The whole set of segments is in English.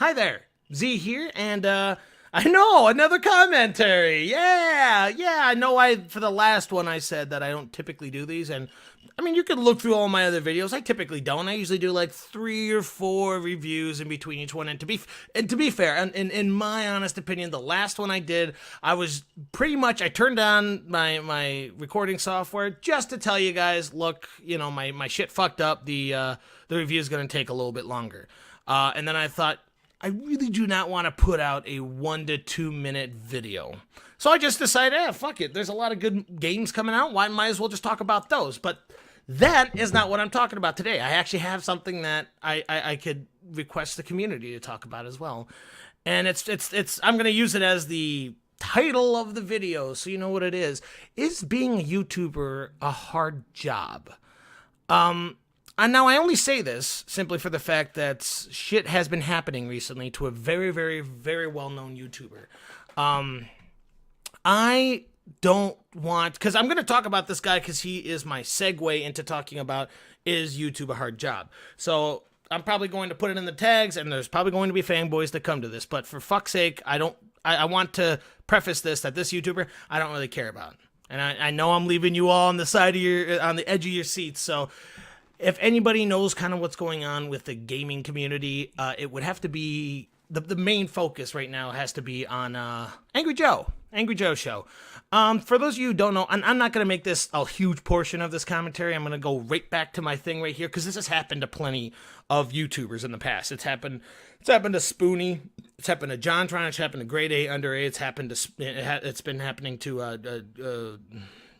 Hi there, Z here, and I know another commentary. Yeah. I know. For the last one I said that I don't typically do these, and I mean you can look through all my other videos. I typically don't. I usually do like 3 or 4 reviews in between each one. And to be fair, and in my honest opinion, the last one I did, I was pretty much I turned on my recording software just to tell you guys, look, my shit fucked up. The review is gonna take a little bit longer. And then I thought, I really do not want to put out a 1 to 2 minute video. So I just decided, fuck it. There's a lot of good games coming out. Why might as well just talk about those? But that is not what I'm talking about today. I actually have something that I could request the community to talk about as well. And it's I'm going to use it as the title of the video, so you know what it is. Is being a YouTuber a hard job? And now I only say this simply for the fact that shit has been happening recently to a very, very, very well-known YouTuber. I don't want, because I'm going to talk about this guy because he is my segue into talking about, is YouTube a hard job? So I'm probably going to put it in the tags, and there's probably going to be fanboys that come to this. But for fuck's sake, I want to preface this that this YouTuber I don't really care about, and I know I'm leaving you all on the edge of your seats. So if anybody knows kind of what's going on with the gaming community, it would have to be the main focus right now has to be on Angry Joe show. For those of you who don't know, I'm not going to make this a huge portion of this commentary. I'm going to go right back to my thing right here because this has happened to plenty of YouTubers in the past. It's happened to Spoonie. It's happened to JonTron. It's happened to Grade A, Under A. It's been happening to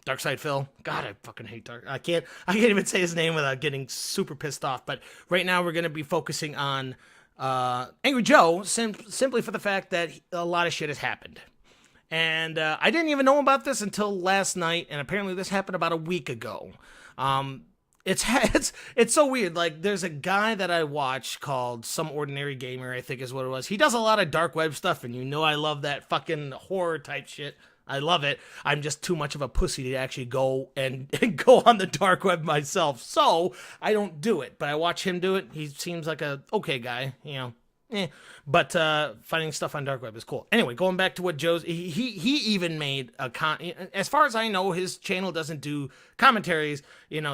Darkside Phil. God, I fucking hate Dark. I can't even say his name without getting super pissed off. But right now we're going to be focusing on Angry Joe simply for the fact that a lot of shit has happened. And I didn't even know about this until last night, and apparently this happened about a week ago. It's so weird. Like, there's a guy that I watch called Some Ordinary Gamer, I think is what it was. He does a lot of dark web stuff, and you know I love that fucking horror type shit. I love it. I'm just too much of a pussy to actually go and go on the dark web myself. So I don't do it, but I watch him do it. He seems like a okay guy, But finding stuff on dark web is cool. Anyway, going back to what Joe's, he even made as far as I know, his channel doesn't do commentaries,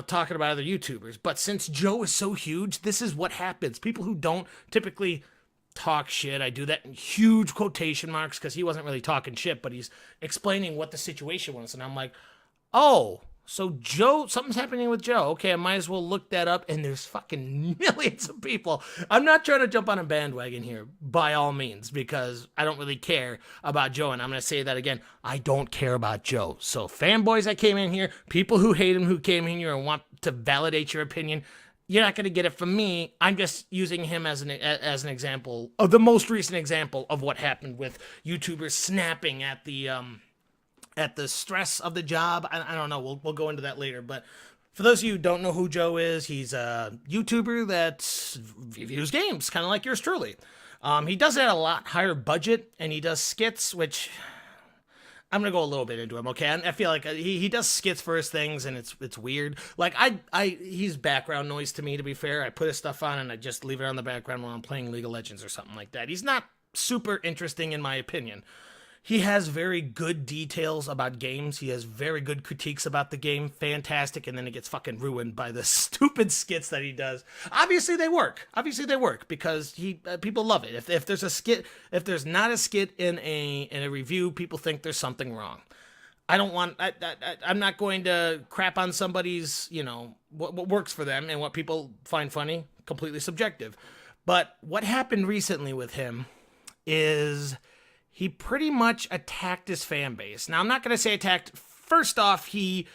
talking about other YouTubers. But since Joe is so huge, this is what happens. People who don't typically talk shit, I do that in huge quotation marks because he wasn't really talking shit, but he's explaining what the situation was. And I'm like, oh, so Joe, something's happening with Joe. Okay, I might as well look that up. And there's fucking millions of people. I'm not trying to jump on a bandwagon here, by all means, because I don't really care about Joe. And I'm going to say that again. I don't care about Joe. So fanboys that came in here, people who hate him who came in here and want to validate your opinion, you're not going to get it from me. I'm just using him as an example of the most recent example of what happened with YouTubers snapping at the stress of the job. I don't know. We'll go into that later. But for those of you who don't know who Joe is, he's a YouTuber that reviews games, kind of like yours truly. He does it at a lot higher budget, and he does skits, which I'm gonna go a little bit into him, okay? I feel like he does skits for his things, and it's weird. Like he's background noise to me. To be fair, I put his stuff on and I just leave it on the background while I'm playing League of Legends or something like that. He's not super interesting in my opinion. He has very good details about games. He has very good critiques about the game. Fantastic. And then it gets fucking ruined by the stupid skits that he does. Obviously they work. Because people love it. If there's a skit, if there's not a skit in a review, people think there's something wrong. I'm not going to crap on somebody's, what works for them and what people find funny. Completely subjective. But what happened recently with him is he pretty much attacked his fan base. Now, I'm not going to say attacked. First off, he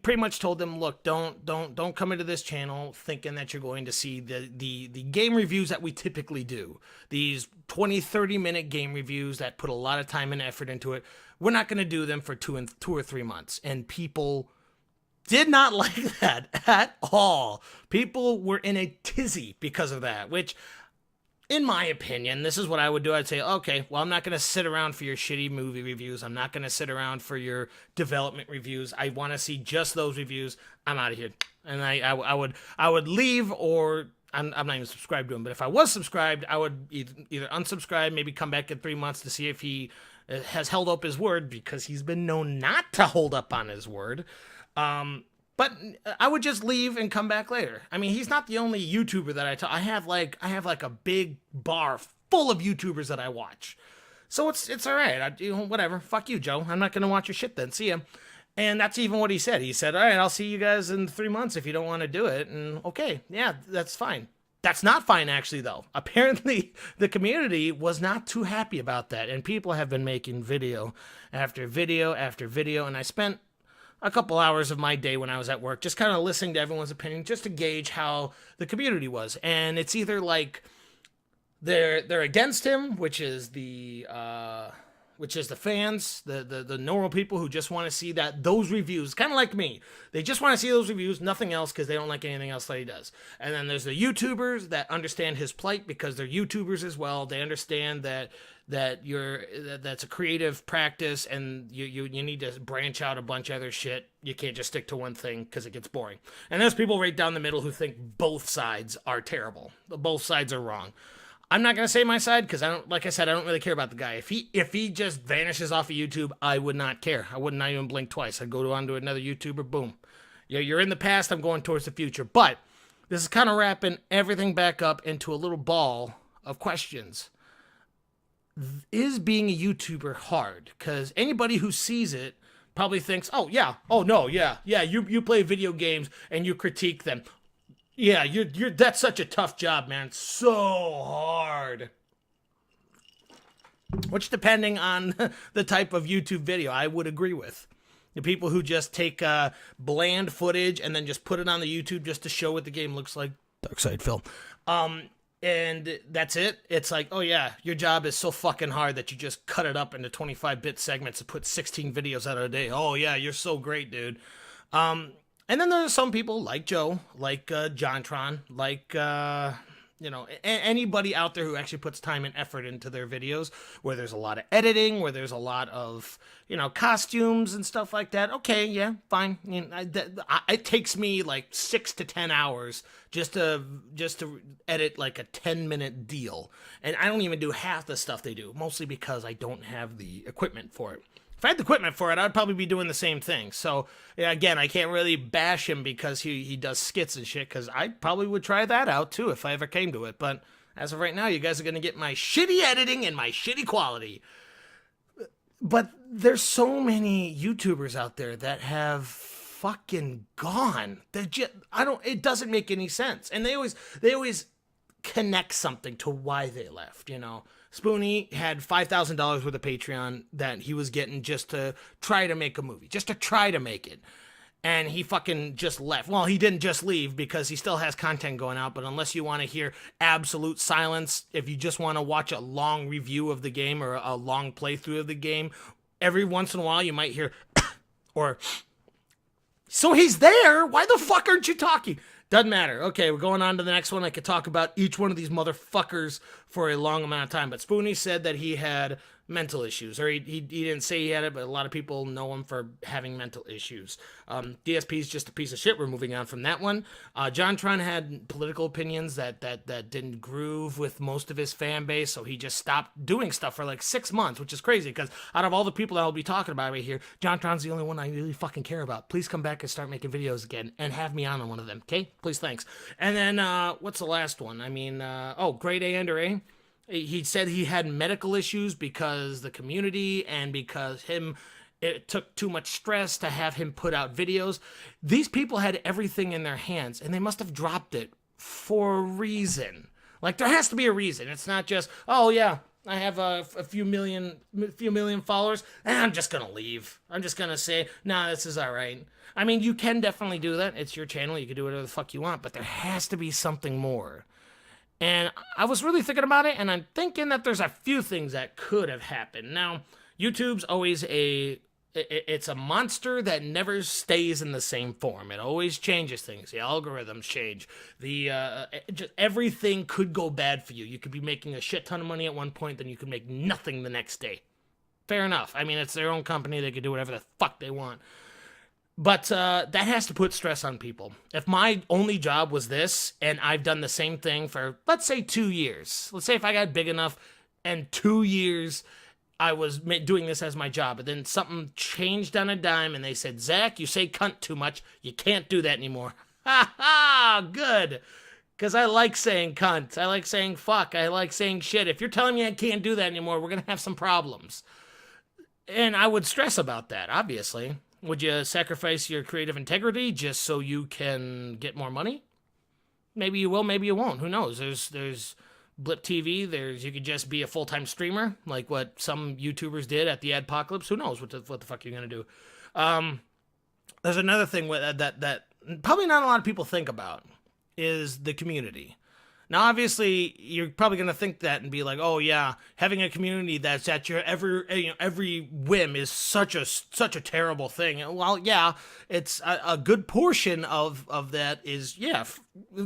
pretty much told them, look, don't come into this channel thinking that you're going to see the game reviews that we typically do. These 20, 30-minute game reviews that put a lot of time and effort into it. We're not going to do them for 2 or 3 months. And people did not like that at all. People were in a tizzy because of that, which, in my opinion, this is what I would do. I'd say, okay, well, I'm not going to sit around for your shitty movie reviews. I'm not going to sit around for your development reviews. I want to see just those reviews. I'm out of here. And I would leave or I'm not even subscribed to him, but if I was subscribed, I would either unsubscribe, maybe come back in 3 months to see if he has held up his word, because he's been known not to hold up on his word. But I would just leave and come back later. I mean, he's not the only YouTuber that I have like a big bar full of YouTubers that I watch. So it's all right. Whatever. Fuck you, Joe. I'm not gonna watch your shit then. See ya. And that's even what he said. He said, all right, I'll see you guys in 3 months if you don't want to do it. And okay, yeah, that's fine. That's not fine, actually, though. Apparently, the community was not too happy about that. And people have been making video after video after video. And I spent a couple hours of my day when I was at work just kind of listening to everyone's opinion, just to gauge how the community was. And it's either like they're against him, which is the fans, the normal people who just want to see those reviews, kind of like me. They just want to see those reviews, nothing else, because they don't like anything else that he does. And then there's the YouTubers that understand his plight because they're YouTubers as well. They understand that that's a creative practice, and you need to branch out a bunch of other shit. You can't just stick to one thing because it gets boring. And there's people right down the middle who think both sides are terrible. Both sides are wrong. I'm not going to say my side because I don't really care about the guy. If he just vanishes off of YouTube, I would not care. I would not even blink twice. I'd go on to another YouTuber. Boom. You're in the past. I'm going towards the future. But this is kind of wrapping everything back up into a little ball of questions. Is being a YouTuber hard? Because anybody who sees it probably thinks, oh, yeah. Oh, no, yeah. Yeah, you play video games and you critique them. Yeah, that's such a tough job, man. It's so hard. Which, depending on the type of YouTube video, I would agree with. The people who just take bland footage and then just put it on the YouTube just to show what the game looks like. Dark Side Film. And that's it. It's like, oh yeah, your job is so fucking hard that you just cut it up into 25-bit segments and put 16 videos out a day. Oh yeah, you're so great, dude. And then there's some people like Joe, like Jontron, like, anybody out there who actually puts time and effort into their videos, where there's a lot of editing, where there's a lot of, costumes and stuff like that. Okay, yeah, fine. It takes me like 6 to 10 hours just to edit like a 10-minute deal. And I don't even do half the stuff they do, mostly because I don't have the equipment for it. If I had the equipment for it, I'd probably be doing the same thing. So, again, I can't really bash him because he does skits and shit, because I probably would try that out, too, if I ever came to it. But as of right now, you guys are going to get my shitty editing and my shitty quality. But there's so many YouTubers out there that have fucking gone. It doesn't make any sense. And they always connect something to why they left, Spoonie had $5,000 worth of Patreon that he was getting just to try to make a movie, just to try to make it. And he fucking just left. Well, he didn't just leave because he still has content going out, but unless you want to hear absolute silence, if you just want to watch a long review of the game or a long playthrough of the game, every once in a while you might hear, or, so he's there? Why the fuck aren't you talking? Doesn't matter. Okay, we're going on to the next one. I could talk about each one of these motherfuckers for a long amount of time. But Spoonie said that he had mental issues. Or he didn't say he had it, but a lot of people know him for having mental issues. DSP is just a piece of shit. We're moving on from that one. Jontron had political opinions that didn't groove with most of his fan base, so he just stopped doing stuff for like 6 months, which is crazy, because out of all the people that I'll be talking about right here, Jontron's the only one I really fucking care about. Please come back and start making videos again and have me on one of them, okay? Please, thanks. And then, what's the last one? I mean, grade A under A. He said he had medical issues because the community and because it took too much stress to have him put out videos. These people had everything in their hands, and they must have dropped it for a reason. Like, there has to be a reason. It's not just, oh yeah, I have a few million followers, and I'm just gonna leave. I'm just gonna say, nah, this is all right. I mean, you can definitely do that. It's your channel. You can do whatever the fuck you want, but there has to be something more. And I was really thinking about it, and I'm thinking that there's a few things that could have happened. Now, YouTube's always it's a monster that never stays in the same form. It always changes things. The algorithms change. Just everything could go bad for you. You could be making a shit ton of money at one point, then you could make nothing the next day. Fair enough. I mean, it's their own company. They could do whatever the fuck they want. But that has to put stress on people. If my only job was this, and I've done the same thing for, let's say, 2 years. Let's say if I got big enough and 2 years I was doing this as my job, and then something changed on a dime and they said, Zach, you say cunt too much. You can't do that anymore. Ha ha, good. Because I like saying cunt. I like saying fuck. I like saying shit. If you're telling me I can't do that anymore, we're going to have some problems. And I would stress about that, obviously. Would you sacrifice your creative integrity just so you can get more money? Maybe you will, maybe you won't. Who knows? There's Blip TV. You could just be a full-time streamer, like what some YouTubers did at the Adpocalypse. Who knows what the fuck you're gonna do? There's another thing that probably not a lot of people think about is the community. Now, obviously, you're probably going to think that and be like, "Oh yeah, having a community that's at your every whim is such a terrible thing." Well, yeah, it's a good portion of that is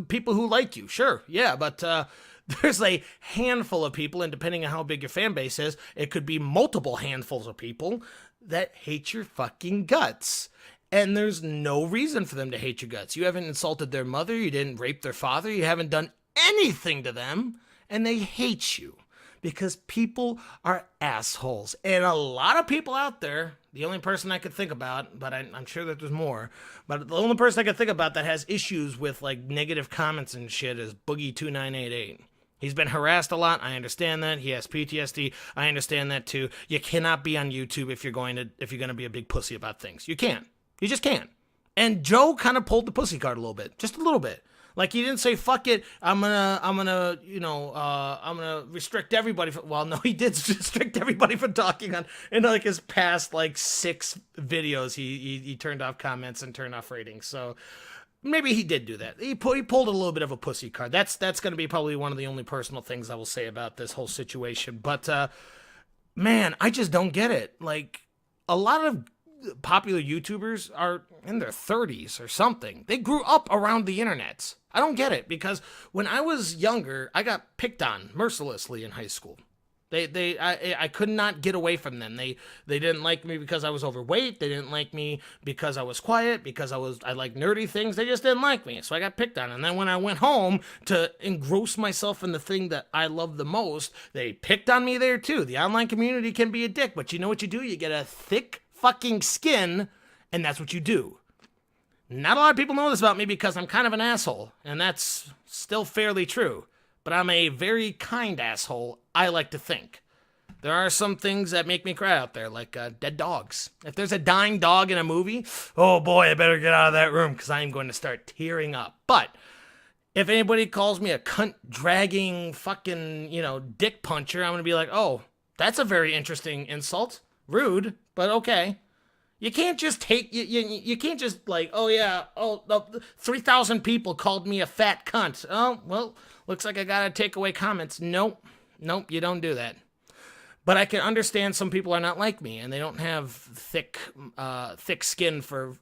people who like you, sure, yeah, but there's a handful of people, and depending on how big your fan base is, it could be multiple handfuls of people that hate your fucking guts. And there's no reason for them to hate your guts. You haven't insulted their mother, you didn't rape their father, you haven't done anything to them, and they hate you because people are assholes. And a lot of people out there, the only person I could think about, but I'm sure that there's more, but the only person I could think about that has issues with like negative comments and shit is Boogie2988. He's been harassed a lot. I understand that. He has PTSD. I understand that too. You cannot be on YouTube if you're going to be a big pussy about things. You can't. You just can't. And Joe kind of pulled the pussy card a little bit, just a little bit. Like he didn't say "fuck it." I'm gonna restrict everybody. Well, no, he did restrict everybody from talking on in like his past like 6 videos. He turned off comments and turned off ratings. So maybe he did do that. He pulled a little bit of a pussy card. That's gonna be probably one of the only personal things I will say about this whole situation. But man, I just don't get it. Like a lot of popular YouTubers are in their 30s or something. They grew up around the internet. I don't get it because when I was younger, I got picked on mercilessly in high school. I could not get away from them. They didn't like me because I was overweight. They didn't like me because I was quiet, because I like nerdy things. They just didn't like me. So I got picked on. And then when I went home to engross myself in the thing that I love the most, they picked on me there too. The online community can be a dick, but you know what you do? You get a thick fucking skin, and that's what you do. Not a lot of people know this about me because I'm kind of an asshole, and that's still fairly true. But I'm a very kind asshole, I like to think. There are some things that make me cry out there, like dead dogs. If there's a dying dog in a movie, oh boy, I better get out of that room because I'm going to start tearing up. But if anybody calls me a cunt-dragging fucking, dick puncher, I'm going to be like, oh, that's a very interesting insult. Rude, but okay. You can't just take you can't just like, oh yeah, 3,000 people called me a fat cunt. Oh, well, looks like I gotta take away comments. Nope, you don't do that. But I can understand some people are not like me and they don't have thick skin for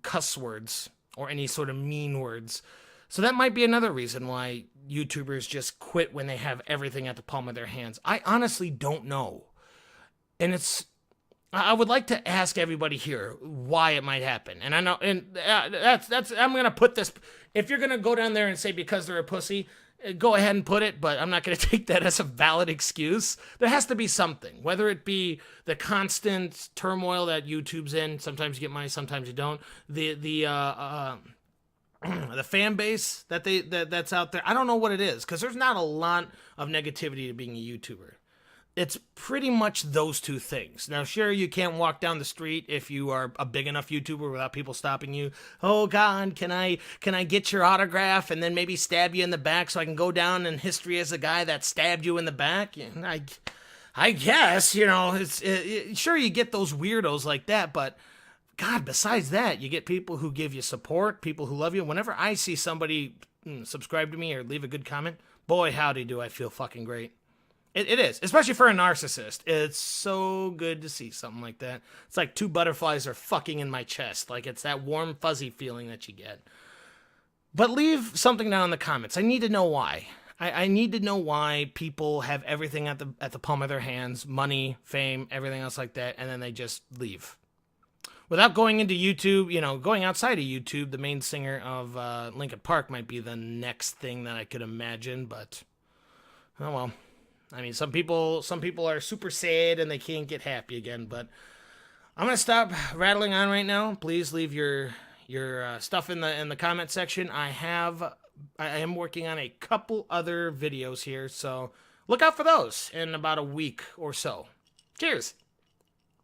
cuss words or any sort of mean words. So that might be another reason why YouTubers just quit when they have everything at the palm of their hands. I honestly don't know. And I would like to ask everybody here why it might happen. And I know, and that's, I'm going to put this, if you're going to go down there and say because they're a pussy, go ahead and put it, but I'm not going to take that as a valid excuse. There has to be something, whether it be the constant turmoil that YouTube's in. Sometimes you get money, sometimes you don't. The fan base that's out there. I don't know what it is, because there's not a lot of negativity to being a YouTuber. It's pretty much those two things. Now, sure, you can't walk down the street if you are a big enough YouTuber without people stopping you. Oh God, can I get your autograph and then maybe stab you in the back so I can go down in history as a guy that stabbed you in the back? I guess, sure you get those weirdos like that, but God, besides that, you get people who give you support, people who love you. Whenever I see somebody subscribe to me or leave a good comment, boy, howdy do I feel fucking great. It is, especially for a narcissist. It's so good to see something like that. It's like 2 butterflies are fucking in my chest. Like it's that warm, fuzzy feeling that you get. But leave something down in the comments. I need to know why. I need to know why people have everything at the palm of their hands, money, fame, everything else like that, and then they just leave. without going into YouTube, going outside of YouTube, the main singer of Linkin Park might be the next thing that I could imagine. But oh well. I mean, some people are super sad and they can't get happy again. But I'm gonna stop rattling on right now. Please leave your stuff in the comment section. I am working on a couple other videos here, so look out for those in about a week or so. Cheers.